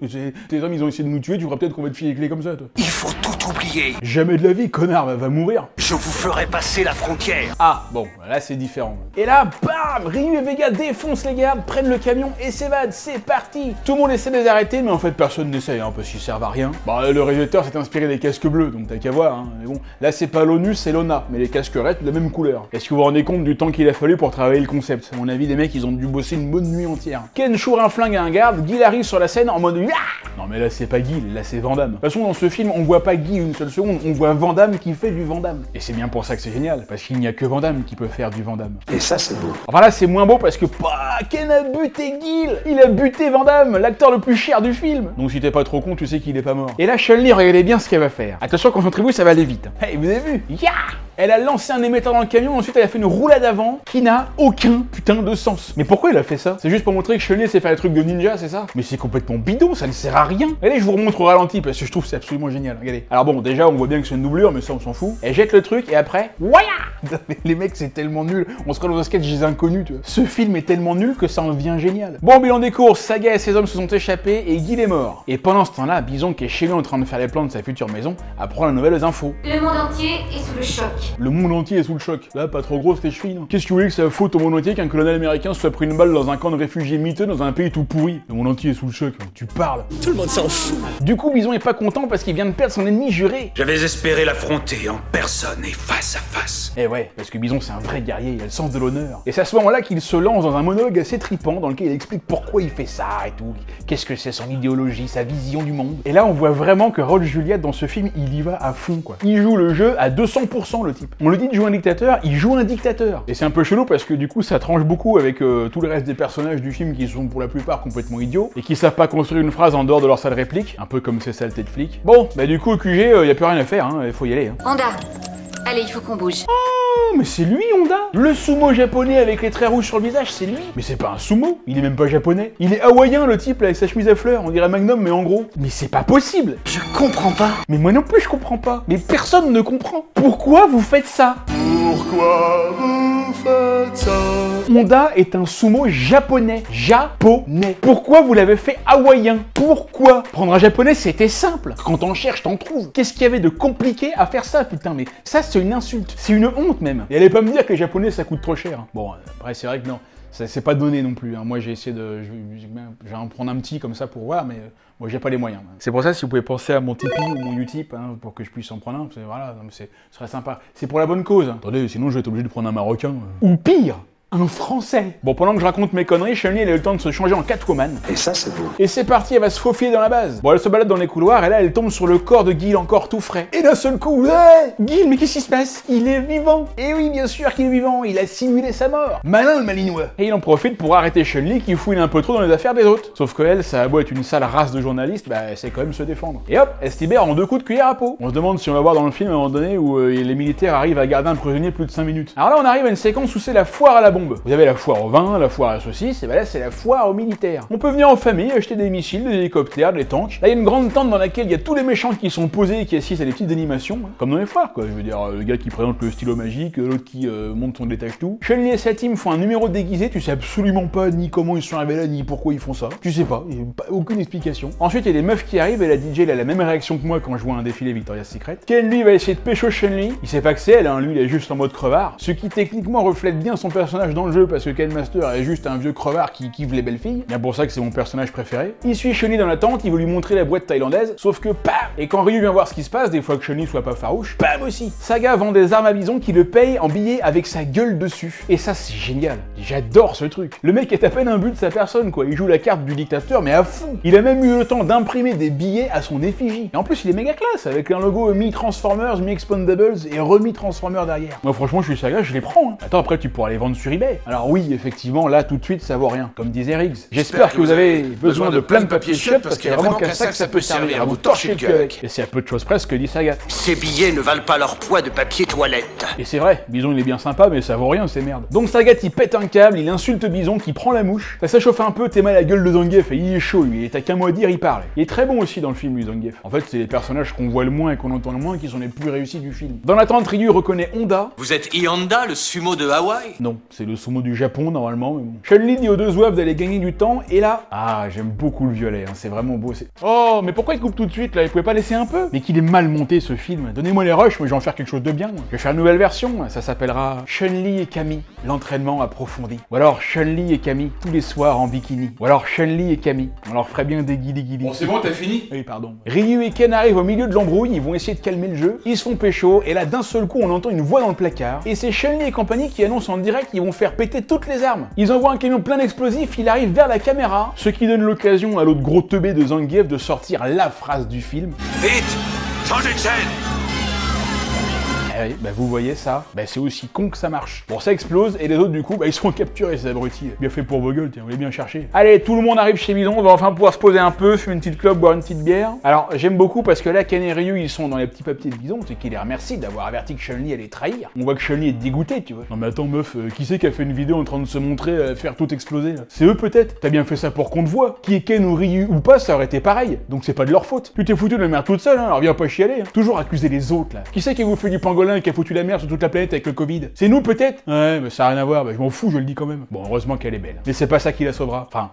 Tes hommes, ils ont essayé de nous tuer, tu crois peut-être qu'on va te filer les clés comme ça, toi. Il faut tout oublier. Jamais de la vie, connard, va mourir. Je vous ferai passer la frontière. Ah, bon, là, c'est différent. Et là, bam, Ryu et Vega défoncent les gardes, prennent le camion et s'évadent. C'est parti. Tout le monde essaie de les arrêter, mais en fait, personne n'essaye, hein, parce qu'ils servent à rien. Bah, le réalisateur s'est inspiré des casques bleus, donc t'as qu'à voir, hein. Mais bon, là, c'est pas l'ONU, c'est l'ONA, mais les casques restent de la même couleur. Est-ce que vous vous rendez compte du temps qu'il a fallu pour travailler le concept? À mon avis, les mecs, ils ont dû bosser une bonne nuit entière. Ken choure un flingue à un garde, Guile arrive sur la scène en mode ah. Non mais là c'est pas Guile, là c'est Van Damme. De toute façon dans ce film on voit pas Guy une seule seconde, on voit Van Damme qui fait du Van Damme. Et c'est bien pour ça que c'est génial, parce qu'il n'y a que Van Damme qui peut faire du Van Damme. Et ça c'est beau. Enfin là c'est moins beau parce que Ken a buté Guile. Il a buté Van Damme, l'acteur le plus cher du film. Donc si t'es pas trop con, tu sais qu'il est pas mort. Et là Chun-Li, regardez bien ce qu'elle va faire. Attention, concentrez-vous, ça va aller vite. Hey, vous avez vu? Ya! Elle a lancé un émetteur dans le camion, ensuite elle a fait une roulade avant qui n'a aucun putain de sens. Mais pourquoi elle a fait ça? C'est juste pour montrer que Chun-Li sait faire des trucs de ninja, c'est ça? Mais c'est complètement bidon, ça ne sert à rien. Allez, je vous remontre au ralenti parce que je trouve que c'est absolument génial. Regardez. Alors bon, déjà on voit bien que c'est une doublure, mais ça on s'en fout. Elle jette le truc et après, voilà. Les mecs c'est tellement nul. On se croit dans un sketch des inconnus, tu vois. Ce film est tellement nul que ça en devient génial. Bon, bilan des courses, Saga et ses hommes se sont échappés et Guile est mort. Et pendant ce temps-là, Bison qui est chez lui en train de faire les plans de sa future maison apprend la nouvelle aux infos. Le monde entier est sous le choc. Le monde entier est sous le choc. Là, pas trop gros tes chevilles, non? Qu'est-ce que vous voulez que ça faute au monde entier qu'un colonel américain se soit pris une balle dans un camp de réfugiés miteux dans un pays tout pourri? Le monde entier est sous le choc. Tu parles. Tout le monde s'en fout. Du coup, Bison est pas content parce qu'il vient de perdre son ennemi juré. J'avais espéré l'affronter en personne et face à face. Eh ouais, parce que Bison c'est un vrai guerrier, il a le sens de l'honneur. Et c'est à ce moment-là qu'il se lance dans un monologue assez tripant dans lequel il explique pourquoi il fait ça et tout. Qu'est-ce que c'est son idéologie, sa vision du monde. Et là, on voit vraiment que Raoul Julia dans ce film, il y va à fond quoi. Il joue le jeu à 200% le type. On le dit de jouer un dictateur, il joue un dictateur. Et c'est un peu chelou parce que du coup ça tranche beaucoup avec tout le reste des personnages du film qui sont pour la plupart complètement idiots et qui savent pas construire une phrase en dehors de leur sale réplique, un peu comme ces saletés de flics. Bon, bah du coup au QG, y a plus rien à faire, hein, il faut y aller. Hein. Honda, allez, il faut qu'on bouge. Oh, mais c'est lui Honda. Le sumo japonais avec les traits rouges sur le visage, c'est lui. Mais c'est pas un sumo, il est même pas japonais. Il est hawaïen le type là, avec sa chemise à fleurs, on dirait Magnum mais en gros. Mais c'est pas possible. Je comprends pas. Mais moi non plus je comprends pas. Mais personne ne comprend. Pourquoi vous faites ça? Pourquoi vous faites ça? Honda est un sumo japonais. Japonais. Pourquoi vous l'avez fait hawaïen? Pourquoi? Prendre un japonais, c'était simple. Quand t'en cherches, t'en trouves. Qu'est-ce qu'il y avait de compliqué à faire ça, putain? Mais ça, c'est une insulte. C'est une honte, même. Et allez pas me dire que les japonais, ça coûte trop cher. Bon, après, c'est vrai que non. C'est pas donné non plus. Hein. moi, j'ai essayé de... Je vais en prendre un petit comme ça pour voir, mais... moi, j'ai pas les moyens. C'est pour ça, si vous pouvez penser à mon Tipeee ou mon Utip, hein, pour que je puisse en prendre un, voilà, ce serait sympa. C'est pour la bonne cause. Attendez, sinon je vais être obligé de prendre un Marocain. Ou pire, un Français. Bon, pendant que je raconte mes conneries, Chun-Li, elle a eu le temps de se changer en Catwoman. Et ça c'est beau. Et c'est parti, elle va se faufiler dans la base. Bon, elle se balade dans les couloirs, et là, elle tombe sur le corps de Guile encore tout frais. Et d'un seul coup, hey Guile, mais qu'est-ce qui se passe? Il est vivant. Et oui, bien sûr qu'il est vivant, il a simulé sa mort. Malin le malinois. Et il en profite pour arrêter Chun-Li qui fouine un peu trop dans les affaires des autres. Sauf que elle, ça a beau être une sale race de journalistes, bah, elle sait quand même se défendre. Et hop, elle se libère en 2 coups de cuillère à peau. On se demande si on va voir dans le film à un moment donné où les militaires arrivent à garder un prisonnier plus de 5 minutes. Alors là, on arrive à une séquence où c'est la foire à la bombe. Vous avez la foire au vin, la foire à la saucisse, et ben là c'est la foire aux militaires. On peut venir en famille, acheter des missiles, des hélicoptères, des tanks. Là il y a une grande tente dans laquelle il y a tous les méchants qui sont posés et qui assistent à des petites animations, hein, comme dans les foires quoi. Je veux dire, le gars qui présente le stylo magique, l'autre qui monte son détache tout. Chun-Li et sa team font un numéro déguisé, tu sais absolument pas ni comment ils sont arrivés là, ni pourquoi ils font ça. Tu sais pas, il y a aucune explication. Ensuite il y a des meufs qui arrivent et la DJ elle a la même réaction que moi quand je vois un défilé Victoria's Secret. Ken lui va essayer de pécho Chun-Li, il sait pas que c'est elle, hein, lui il est juste en mode crevard, ce qui techniquement reflète bien son personnage personnage dans le jeu parce que Ken Master est juste un vieux crevard qui kiffe les belles filles. Bien pour ça que c'est mon personnage préféré. Il suit Chun-Li dans la tente, il veut lui montrer la boîte thaïlandaise, sauf que pam. Et quand Ryu vient voir ce qui se passe, des fois que Chun-Li soit pas farouche, bam aussi. Saga vend des armes à bison qui le paye en billets avec sa gueule dessus. Et ça c'est génial. J'adore ce truc. Le mec est à peine un but de sa personne quoi. Il joue la carte du dictateur mais à fond. Il a même eu le temps d'imprimer des billets à son effigie. Et en plus il est méga classe avec un logo mi-Transformers, mi-Expandables et remis-Transformers derrière. Moi franchement je suis Saga, je les prends. Hein. Attends après tu pourras les vendre sur eBay. Alors oui effectivement là tout de suite ça vaut rien. Comme disait Riggs. J'espère que vous avez besoin de plein de papier chiottes parce qu'il y a vraiment qu'à ça que ça peut servir à vous torcher le cul avec. Et c'est à peu de choses près ce que dit Saga. Ces billets ne valent pas leur poids de papier toilette. Et c'est vrai, Bison il est bien sympa mais ça vaut rien ces merdes. Donc Sagat il pète un câble, il insulte Bison qui prend la mouche. Ça s'échauffe un peu, t'es mal à la gueule de Zangief et il est chaud lui, et t'as qu'un mot à dire, il parle. Il est très bon aussi dans le film lui Zangief. En fait c'est les personnages qu'on voit le moins et qu'on entend le moins qui sont les plus réussis du film. Dans l'attente Ryu reconnaît Honda. Vous êtes Honda, le sumo de Hawaï? Non, c'est le sumo du Japon normalement mais bon. Chun-Li dit aux deux zouaves d'aller gagner du temps et là... Ah j'aime beaucoup le violet, hein, c'est vraiment beau. Oh mais pourquoi il coupe tout de suite là, il pouvait pas laisser un peu? Mais qu'il est mal monté ce film. Donnez-moi les rushs, moi je vais en faire quelque chose de bien. Moi. Je vais faire une nouvelle version, ça s'appellera Chun-Li et Camille, l'entraînement approfondi. Ou alors Chun-Li et Camille, tous les soirs en bikini. Ou alors Chun-Li et Camille, on leur ferait bien des guili-guili. Bon c'est bon, t'as fini? Oui pardon. Ryu et Ken arrivent au milieu de l'embrouille, ils vont essayer de calmer le jeu, ils se font pécho, et là d'un seul coup on entend une voix dans le placard, et c'est Chun-Li et compagnie qui annoncent en direct qu'ils vont faire péter toutes les armes. Ils envoient un camion plein d'explosifs, il arrive vers la caméra, ce qui donne l'occasion à l'autre gros teubé de Zangief de sortir la phrase du film. Vite! Changez de chaîne! Oui, bah vous voyez ça, bah c'est aussi con que ça marche. Bon ça explose et les autres du coup bah ils seront capturés ces abrutis. Bien fait pour vos gueules, tiens, vous les bien chercher. Allez, tout le monde arrive chez Bison, on va enfin pouvoir se poser un peu, fumer une petite clope, boire une petite bière. Alors j'aime beaucoup parce que là Ken et Ryu ils sont dans les petits papiers de Bison, c'est qu'il les remercie d'avoir averti que Chun-Li allait trahir. On voit que Chun-Li est dégoûté, tu vois. Non mais attends meuf, qui c'est qui a fait une vidéo en train de se montrer faire tout exploser là? C'est eux peut-être? T'as bien fait ça pour qu'on te voit. Qui est Ken ou Ryu ou pas, ça aurait été pareil. Donc c'est pas de leur faute. Tu t'es foutu de la merde toute seule, hein, alors viens pas chialer. Hein. Toujours accuser les autres là. Qui c'est qui vous fait du pangolin et qui a foutu la merde sur toute la planète avec le Covid? C'est nous peut-être? Ouais, mais ça a rien à voir, bah, je m'en fous, je le dis quand même. Bon, heureusement qu'elle est belle. Mais c'est pas ça qui la sauvera. Enfin,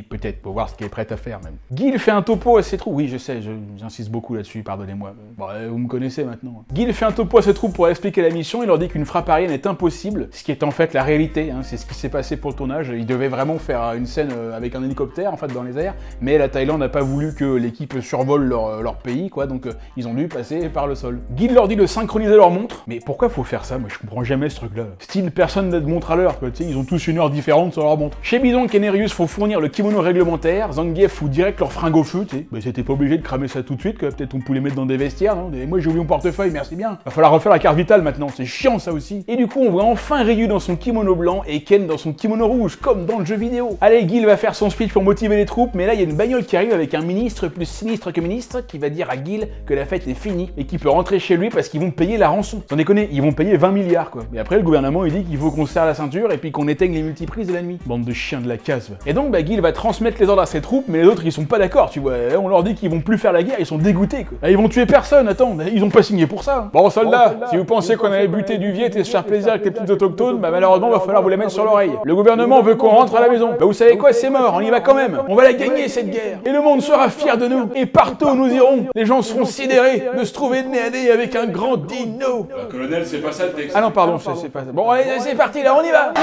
peut-être, pour voir ce qu'elle est prête à faire même. Gil fait un topo à ses troupes. Oui, je sais, j'insiste beaucoup là-dessus, pardonnez-moi. Bon, vous me connaissez maintenant. Gil fait un topo à ses troupes pour expliquer la mission, il leur dit qu'une frappe aérienne est impossible, ce qui est en fait la réalité, hein. C'est ce qui s'est passé pour le tournage. Ils devaient vraiment faire une scène avec un hélicoptère, en fait, dans les airs, mais la Thaïlande n'a pas voulu que l'équipe survole leur pays, quoi, donc ils ont dû passer par le sol. Gil leur dit de synchroniser leur montre, mais pourquoi faut faire ça? Moi, je comprends jamais ce truc-là. Style, personne n'a de montre à l'heure, quoi, tu sais, ils ont tous une heure différente sur leur montre. Chez Bison, Ken et Ryu faut fournir le kimono réglementaire, Zangief fout direct leur fringue au feu, tu sais. Bah, c'était pas obligé de cramer ça tout de suite, quoi. Peut-être on pouvait les mettre dans des vestiaires, non? Et moi j'ai oublié mon portefeuille, merci bien. Va falloir refaire la carte vitale maintenant, c'est chiant ça aussi. Et du coup, on voit enfin Ryu dans son kimono blanc et Ken dans son kimono rouge, comme dans le jeu vidéo. Allez, Gil va faire son speech pour motiver les troupes, mais là il y a une bagnole qui arrive avec un ministre plus sinistre que ministre qui va dire à Gil que la fête est finie et qu'il peut rentrer chez lui parce qu'ils vont payer la rançon. Sans déconner, ils vont payer 20 milliards quoi. Et après le gouvernement il dit qu'il faut qu'on se serre la ceinture et puis qu'on éteigne les multiprises de la nuit. Bande de chiens de la case. Et donc bah, Gil va transmettre les ordres à ses troupes, mais les autres ils sont pas d'accord, tu vois. On leur dit qu'ils vont plus faire la guerre, ils sont dégoûtés quoi. Et ils vont tuer personne, attends, ils ont pas signé pour ça. Bon soldats, si vous pensiez qu'on allait buter du Viet et se faire plaisir avec les petites autochtones, bah malheureusement va falloir vous les mettre sur l'oreille. Le gouvernement veut qu'on rentre à la maison. Bah vous savez quoi, c'est mort, on y va quand même. On va la gagner cette guerre. Et le monde sera fier de nous. Et partout où nous irons, les gens seront sidérés de se trouver nez à nez avec un grand dino. Colonel, c'est pas ça le texte. Ah non, pardon, c'est pas ça. Bon, allez, c'est parti, là, on y va.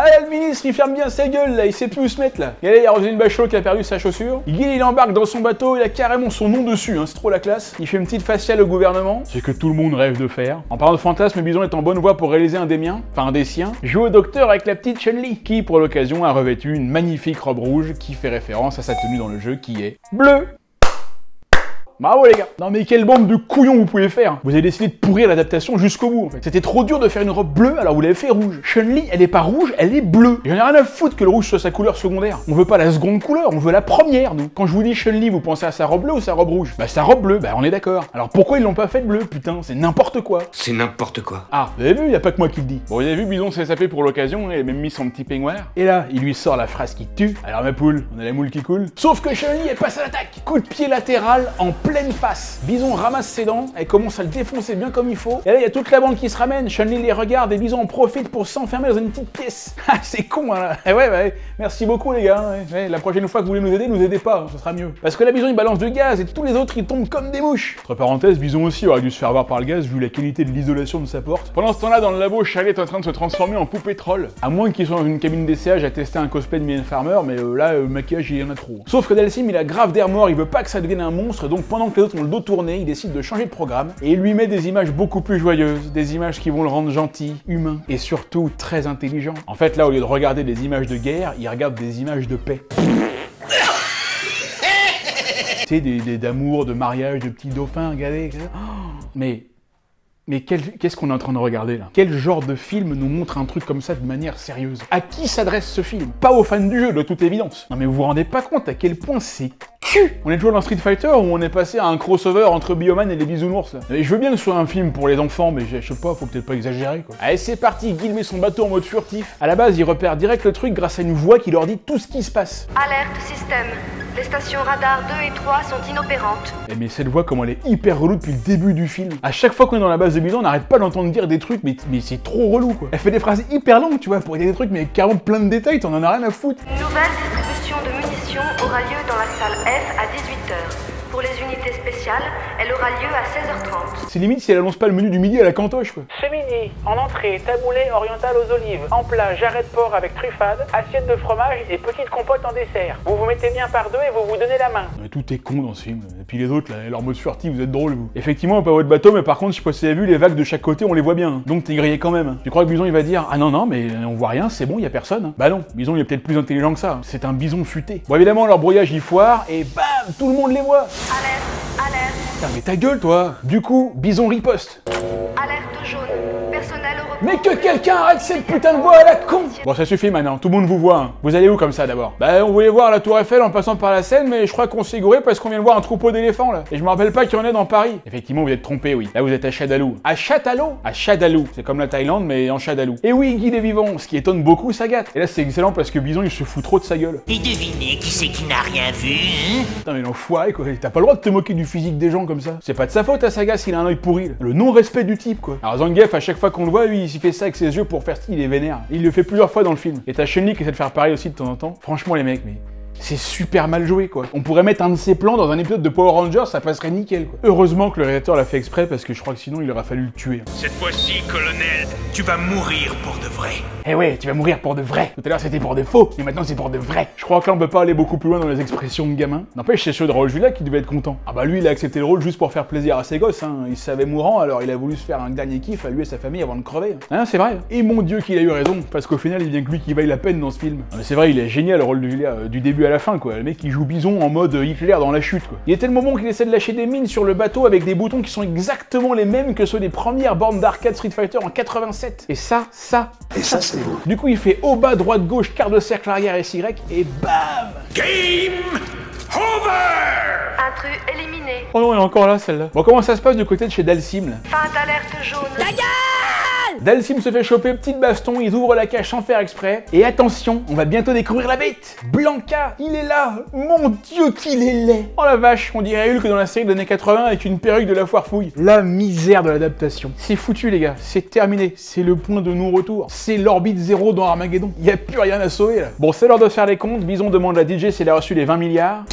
Ah, le ministre, il ferme bien sa gueule, là, il sait plus où se mettre, là. Et là, il y a Roselyne Bachelot qui a perdu sa chaussure. Il embarque dans son bateau, il a carrément son nom dessus, hein, c'est trop la classe. Il fait une petite faciale au gouvernement, c'est que tout le monde rêve de faire. En parlant de fantasme, Bison est en bonne voie pour réaliser un des miens, enfin un des siens. Joue au docteur avec la petite Chun-Li, qui, pour l'occasion, a revêtu une magnifique robe rouge qui fait référence à sa tenue dans le jeu, qui est bleue. Bravo les gars. Non mais quelle bande de couillons vous pouvez faire. Vous avez décidé de pourrir l'adaptation jusqu'au bout en fait. C'était trop dur de faire une robe bleue alors vous l'avez fait rouge. Chun-Li elle est pas rouge, elle est bleue. J'en ai rien à foutre que le rouge soit sa couleur secondaire. On veut pas la seconde couleur, on veut la première nous. Quand je vous dis Chun-Li, vous pensez à sa robe bleue ou sa robe rouge? Bah sa robe bleue, bah on est d'accord. Alors pourquoi ils l'ont pas faite bleue? Putain, c'est n'importe quoi. C'est n'importe quoi. Ah, vous avez vu, y a pas que moi qui le dis. Bon, vous avez vu, Bison s'est sapé pour l'occasion, il a même mis son petit peignoir. Et là, il lui sort la phrase qui tue. Alors ma poule, on a la moule qui coule. Sauf que Chun-Li elle passe à l'attaque. Coup de pied latéral en plein pleine face. Bison ramasse ses dents, elle commence à le défoncer bien comme il faut. Et là, il y a toute la bande qui se ramène. Chun-Li les regarde et Bison en profite pour s'enfermer dans une petite pièce. Ah, c'est con, hein, là. Et ouais, merci beaucoup, les gars. Ouais, la prochaine fois que vous voulez nous aidez pas, ça sera mieux. Parce que là, Bison, il balance du gaz et tous les autres, ils tombent comme des mouches. Entre parenthèses, Bison aussi aurait dû se faire voir par le gaz vu la qualité de l'isolation de sa porte. Pendant ce temps-là, dans le labo, Charlie est en train de se transformer en poupée troll. À moins qu'ils soient dans une cabine d'essayage à tester un cosplay de Mylène Farmer, mais là, le maquillage, il y en a trop. Sauf que Dhalsim, il a grave d'air mort, il veut pas que ça devienne un monstre, donc pendant que les autres ont le dos tourné, il décide de changer de programme et il lui met des images beaucoup plus joyeuses, des images qui vont le rendre gentil, humain et surtout très intelligent. En fait, là, au lieu de regarder des images de guerre, il regarde des images de paix. Tu sais, d'amour, de mariage, de petits dauphins, regardez. Mais qu'est-ce qu'on est en train de regarder là? Quel genre de film nous montre un truc comme ça de manière sérieuse? À qui s'adresse ce film? Pas aux fans du jeu, de toute évidence. Non mais vous vous rendez pas compte à quel point c'est cul. On est toujours dans Street Fighter où on est passé à un crossover entre Bioman et les bisounours là. Et je veux bien que ce soit un film pour les enfants, mais je sais pas, faut peut-être pas exagérer quoi. Allez c'est parti, Guile met son bateau en mode furtif. À la base, il repère direct le truc grâce à une voix qui leur dit tout ce qui se passe. Alerte système. Les stations radar 2 et 3 sont inopérantes. Mais cette voix, comme elle est hyper relou depuis le début du film. À chaque fois qu'on est dans la base de Bison, on n'arrête pas d'entendre dire des trucs, mais c'est trop relou quoi. Elle fait des phrases hyper longues, tu vois, pour dire des trucs, mais carrément plein de détails, t'en en as rien à foutre. Une nouvelle distribution de munitions aura lieu dans la salle F à 18h. Pour les unités spéciales, elle aura lieu à 16h30. C'est limite si elle annonce pas le menu du midi à la cantoche quoi. Ce midi, en entrée, taboulé oriental aux olives, en plat, jarret de porc avec truffade, assiette de fromage et petite compote en dessert. Vous vous mettez bien par deux et vous vous donnez la main. Mais tout est con dans ce film. Et puis les autres, là, leur mode furtif, vous êtes drôles vous. Effectivement, pas votre bateau, mais par contre, je sais pas si vous avez vu, les vagues de chaque côté, on les voit bien. Donc t'es grillé quand même. Tu crois que Bison il va dire ah non, mais on voit rien, c'est bon, y a personne. Bah non, Bison il est peut-être plus intelligent que ça. C'est un bison futé. Bon évidemment, leur brouillage il foire et bam, tout le monde les voit. Alerte. Putain, mais ta gueule toi. Du coup, Bison riposte. Alerte jaune. Personnel au repos. Mais que quelqu'un arrête cette putain de voix à la con. Bon, ça suffit maintenant, tout le monde vous voit. Hein. Vous allez où comme ça d'abord? Bah, on voulait voir la Tour Eiffel en passant par la Seine, mais je crois qu'on s'est gouré parce qu'on vient de voir un troupeau d'éléphants là. Et je me rappelle pas qu'il y en a dans Paris. Effectivement, vous êtes trompé, oui. Là, vous êtes à Chadalou. À Châtallon? À Chadalou. C'est comme la Thaïlande, mais en Chadalou. Et oui, Guy est vivant, ce qui étonne beaucoup Sagat. Et là, c'est excellent parce que Bison, il se fout trop de sa gueule. Et devinez qui c'est qui n'a rien vu, hein? Putain, mais l'enfoiré quoi. T'as pas le droit de te moquer du physique des gens comme ça. C'est pas de sa faute à Sagat s'il a un œil pourri. Là. Le non-respect du type quoi. Alors Zangief, à chaque fois qu'on le voit, lui, il fait ça avec ses yeux pour faire style, il est vénère. Il le fait plusieurs fois dans le film. Et t'as Chun-Li qui essaie de faire pareil aussi de temps en temps. Franchement les mecs, mais c'est super mal joué quoi. On pourrait mettre un de ses plans dans un épisode de Power Rangers, ça passerait nickel quoi. Heureusement que le réalisateur l'a fait exprès parce que je crois que sinon il aurait fallu le tuer. Cette fois-ci, colonel, tu vas mourir pour de vrai. Eh ouais, tu vas mourir pour de vrai. Tout à l'heure c'était pour de faux, et maintenant c'est pour de vrai. Je crois que là on peut pas aller beaucoup plus loin dans les expressions de gamin. N'empêche, c'est ceux de Raoul Julia qui devait être content. Ah bah lui il a accepté le rôle juste pour faire plaisir à ses gosses, hein. Il se savait mourant, alors il a voulu se faire un dernier kiff à lui et sa famille avant de crever. Hein, c'est vrai. Et mon dieu qu'il a eu raison, parce qu'au final il vient que lui qui vaille la peine dans ce film. C'est vrai, il est génial le rôle de Julia, du début à la fin quoi. Le mec il joue Bison en mode Hitler dans la chute quoi. Il était le moment qu'il essaie de lâcher des mines sur le bateau avec des boutons qui sont exactement les mêmes que ceux des premières bornes d'arcade Street Fighter en 87. Et ça c'est beau. Du coup il fait haut bas, droite, gauche, quart de cercle arrière et Y et bam! Game over! Intrus éliminé. Oh non, elle est encore là celle-là. Bon, comment ça se passe du côté de chez Dhalsim là? Fin d'alerte jaune. La gueule! Dhalsim se fait choper, petite baston, ils ouvrent la cage sans faire exprès. Et attention, on va bientôt découvrir la bête. Blanca, il est là. Mon dieu qu'il est laid. Oh la vache, on dirait Hulk dans la série des années 80 avec une perruque de la foire fouille. La misère de l'adaptation. C'est foutu les gars, c'est terminé. C'est le point de non-retour. C'est l'orbite zéro dans Armageddon. Y a plus rien à sauver là. Bon, c'est l'heure de faire les comptes. Bison demande à DJ s'il a reçu les 20 milliards.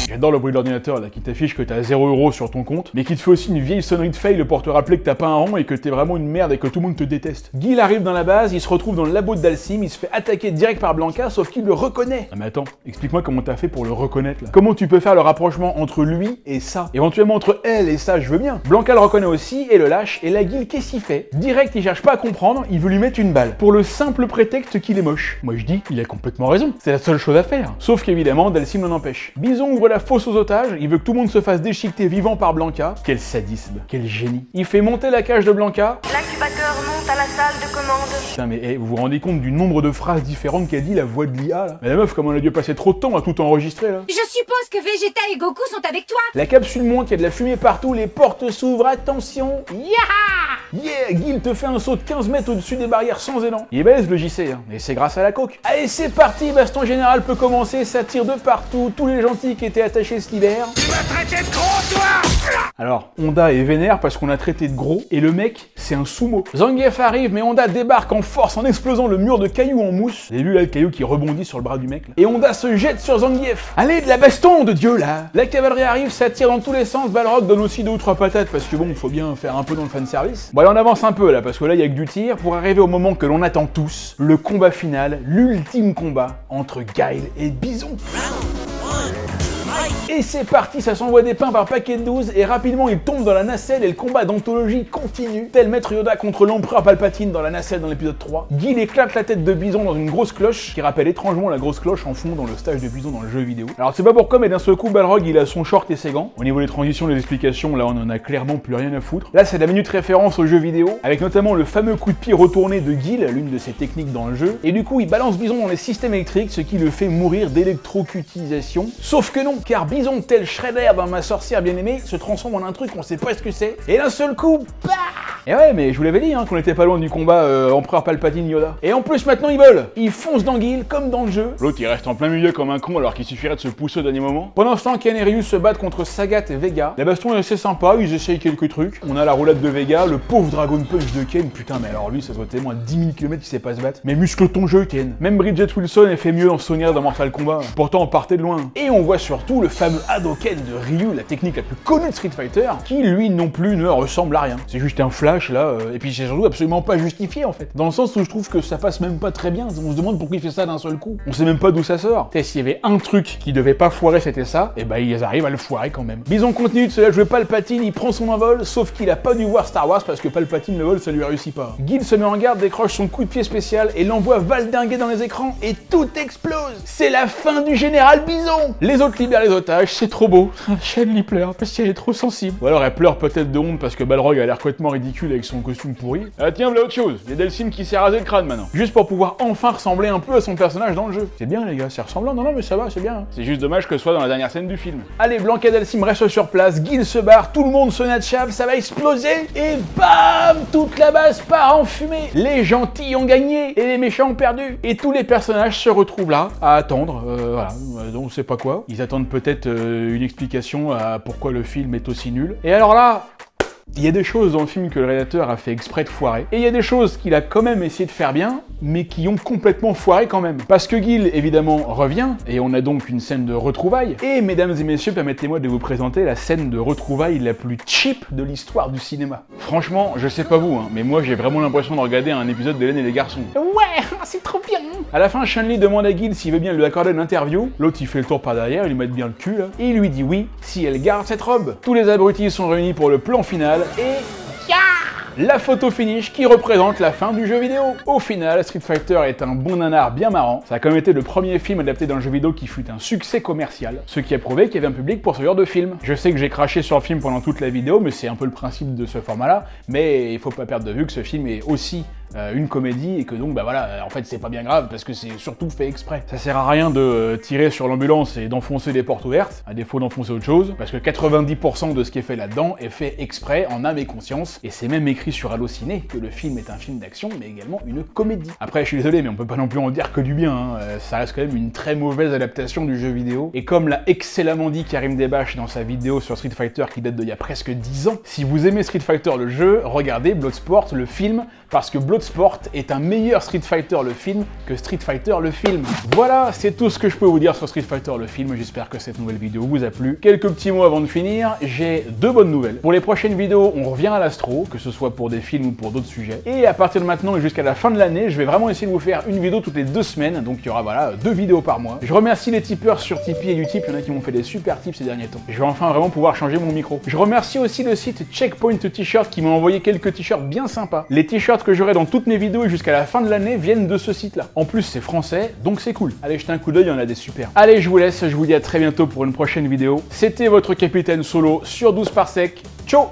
J'adore le bruit de l'ordinateur là qui t'affiche que t'as 0 € sur ton compte, mais qui te fait aussi une vieille sonnerie de fail pour te rappeler que t'as pas un rond et que t'es vraiment une merde et que tout le monde te déteste. Guy arrive dans la base, il se retrouve dans le labo de Dhalsim, il se fait attaquer direct par Blanca, sauf qu'il le reconnaît. Ah mais attends, explique-moi comment t'as fait pour le reconnaître là. Comment tu peux faire le rapprochement entre lui et ça? Éventuellement entre elle et ça, je veux bien. Blanca le reconnaît aussi et le lâche, et la Guy, qu'est-ce qu'il fait? Direct, il cherche pas à comprendre, il veut lui mettre une balle, pour le simple prétexte qu'il est moche. Moi je dis, il a complètement raison, c'est la seule chose à faire. Sauf qu'évidemment, Dhalsim l'en empêche. Bison ouvre la fosse aux otages, il veut que tout le monde se fasse déchiqueter vivant par Blanca. Quel sadisme, quel génie. Il fait monter la cage de Blanca. L'incubateur monte à la salle de commande. Putain mais vous vous rendez compte du nombre de phrases différentes qu'a dit la voix de l'IA là? Mais la meuf, comment elle a dû passer trop de temps à tout enregistrer là? Je suppose que Vegeta et Goku sont avec toi. La capsule monte, il y a de la fumée partout, les portes s'ouvrent, attention. Yeah, Guil te fait un saut de 15 mètres au-dessus des barrières sans élan. Il est balèze le JC, hein, et c'est grâce à la coke. Allez, c'est parti, baston général peut commencer, ça tire de partout, tous les gentils qui étaient attachés cet hiver. Tu vas te traité de gros, toi? Alors, Honda est vénère parce qu'on a traité de gros, et le mec, c'est un sumo. Zangief arrive, mais Honda débarque en force en explosant le mur de cailloux en mousse. Vous avez vu là le caillou qui rebondit sur le bras du mec là. Et Honda se jette sur Zangief. Allez, de la baston de Dieu là. La cavalerie arrive, ça tire dans tous les sens, Balrog donne aussi 2 ou 3 patates parce que bon, faut bien faire un peu dans le fanservice. Bon allez, on avance un peu là, parce que là il y a que du tir, pour arriver au moment que l'on attend tous, le combat final, l'ultime combat entre Guile et Bison. Et c'est parti, ça s'envoie des pains par paquet de 12 et rapidement il tombe dans la nacelle et le combat d'anthologie continue. Tel Maître Yoda contre l'Empereur Palpatine dans la nacelle dans l'épisode 3. Guile éclate la tête de Bison dans une grosse cloche qui rappelle étrangement la grosse cloche en fond dans le stage de Bison dans le jeu vidéo. Alors c'est pas pourquoi, mais d'un seul coup Balrog il a son short et ses gants. Au niveau des transitions, des explications, là on en a clairement plus rien à foutre. Là c'est la minute référence au jeu vidéo avec notamment le fameux coup de pied retourné de Guile, l'une de ses techniques dans le jeu. Et du coup il balance Bison dans les systèmes électriques, ce qui le fait mourir d'électrocutisation. Sauf que non, car Bison, tel Shredder dans Ma sorcière bien-aimée, se transforme en un truc qu'on sait pas ce que c'est. Et d'un seul coup, bah! Et ouais, mais je vous l'avais dit hein, qu'on était pas loin du combat Empereur Palpatine Yoda. Et en plus maintenant ils volent. Ils foncent dans Guile comme dans le jeu. L'autre il reste en plein milieu comme un con alors qu'il suffirait de se pousser au dernier moment. Pendant ce temps, Ken et Ryu se battent contre Sagat et Vega. La baston est assez sympa, ils essayent quelques trucs. On a la roulade de Vega, le pauvre Dragon Punch de Ken. Putain, mais alors lui ça se voit tellement à 10 000 km qu'il sait pas se battre. Mais muscle ton jeu Ken. Même Bridget Wilson elle fait mieux en Sonya dans Mortal Kombat. Pourtant on partait de loin. Et on voit surtout le fameux Hadoken de Ryu, la technique la plus connue de Street Fighter, qui lui non plus ne ressemble à rien. C'est juste un flash là, et puis c'est surtout absolument pas justifié en fait. Dans le sens où je trouve que ça passe même pas très bien, on se demande pourquoi il fait ça d'un seul coup. On sait même pas d'où ça sort. Et s'il y avait un truc qui devait pas foirer, c'était ça, et bah ils arrivent à le foirer quand même. Bison continue de se la jouer Palpatine, il prend son envol, sauf qu'il a pas dû voir Star Wars parce que Palpatine le vol ça lui réussit pas. Guile se met en garde, décroche son coup de pied spécial et l'envoie valdinguer dans les écrans et tout explose. C'est la fin du général Bison. Les autres libèrent les otages, c'est trop beau. Shen pleure parce qu'elle est trop sensible. Ou alors elle pleure peut-être de honte parce que Balrog a l'air complètement ridicule avec son costume pourri. Ah tiens, voilà autre chose. Il y a Delsim qui s'est rasé le crâne maintenant. Juste pour pouvoir enfin ressembler un peu à son personnage dans le jeu. C'est bien les gars, c'est ressemblant. Non mais ça va, c'est bien. C'est juste dommage que ce soit dans la dernière scène du film. Allez, Blanca et Delsim restent sur place, Guile se barre, tout le monde se natchave, ça va exploser et bam, toute la base part en fumée. Les gentils ont gagné et les méchants ont perdu. Et tous les personnages se retrouvent là à attendre, voilà, on sait pas quoi. Ils attendent peut-être une explication à pourquoi le film est aussi nul. Et alors là, il y a des choses dans le film que le réalisateur a fait exprès de foirer, et il y a des choses qu'il a quand même essayé de faire bien, mais qui ont complètement foiré quand même. Parce que Guile, évidemment, revient, et on a donc une scène de retrouvailles, et mesdames et messieurs, permettez-moi de vous présenter la scène de retrouvailles la plus cheap de l'histoire du cinéma. Franchement, je sais pas vous, hein, mais moi j'ai vraiment l'impression de regarder un épisode d'Hélène et les garçons. Ouais, c'est trop bien. À la fin, Chun-Li demande à Guile s'il veut bien lui accorder une interview, l'autre il fait le tour par derrière, il lui met bien le cul, là, et il lui dit oui, si elle garde cette robe. Tous les abrutis sont réunis pour le plan final, et la photo finish qui représente la fin du jeu vidéo. Au final, Street Fighter est un bon nanar bien marrant. Ça a quand même été le premier film adapté d'un jeu vidéo qui fut un succès commercial, ce qui a prouvé qu'il y avait un public pour ce genre de film. Je sais que j'ai craché sur le film pendant toute la vidéo, mais c'est un peu le principe de ce format-là. Mais il faut pas perdre de vue que ce film est aussi une comédie et que donc bah voilà, en fait c'est pas bien grave parce que c'est surtout fait exprès. Ça sert à rien de tirer sur l'ambulance et d'enfoncer des portes ouvertes, à défaut d'enfoncer autre chose, parce que 90% de ce qui est fait là-dedans est fait exprès, en âme et conscience, et c'est même écrit sur Allociné que le film est un film d'action mais également une comédie. Après je suis désolé mais on peut pas non plus en dire que du bien, hein. Ça reste quand même une très mauvaise adaptation du jeu vidéo, et comme l'a excellemment dit Karim Debache dans sa vidéo sur Street Fighter qui date d'il y a presque 10 ans, si vous aimez Street Fighter le jeu, regardez Bloodsport le film, parce que Bloodsport est un meilleur Street Fighter le film que Street Fighter le film. Voilà, c'est tout ce que je peux vous dire sur Street Fighter le film, j'espère que cette nouvelle vidéo vous a plu. Quelques petits mots avant de finir, j'ai deux bonnes nouvelles. Pour les prochaines vidéos, on revient à l'astro, que ce soit pour des films ou pour d'autres sujets. Et à partir de maintenant et jusqu'à la fin de l'année, je vais vraiment essayer de vous faire une vidéo toutes les 2 semaines, donc il y aura voilà 2 vidéos par mois. Je remercie les tipeurs sur Tipeee et Utip, il y en a qui m'ont fait des super tips ces derniers temps. Je vais enfin vraiment pouvoir changer mon micro. Je remercie aussi le site Checkpoint T-shirt qui m'a envoyé quelques t-shirts bien sympas. Les t-shirts que j'aurai dans toutes mes vidéos et jusqu'à la fin de l'année viennent de ce site-là. En plus, c'est français, donc c'est cool. Allez, jetez un coup d'œil, il y en a des super. Allez, je vous laisse, je vous dis à très bientôt pour une prochaine vidéo. C'était votre Capitaine Solo sur 12 Parsec. Ciao!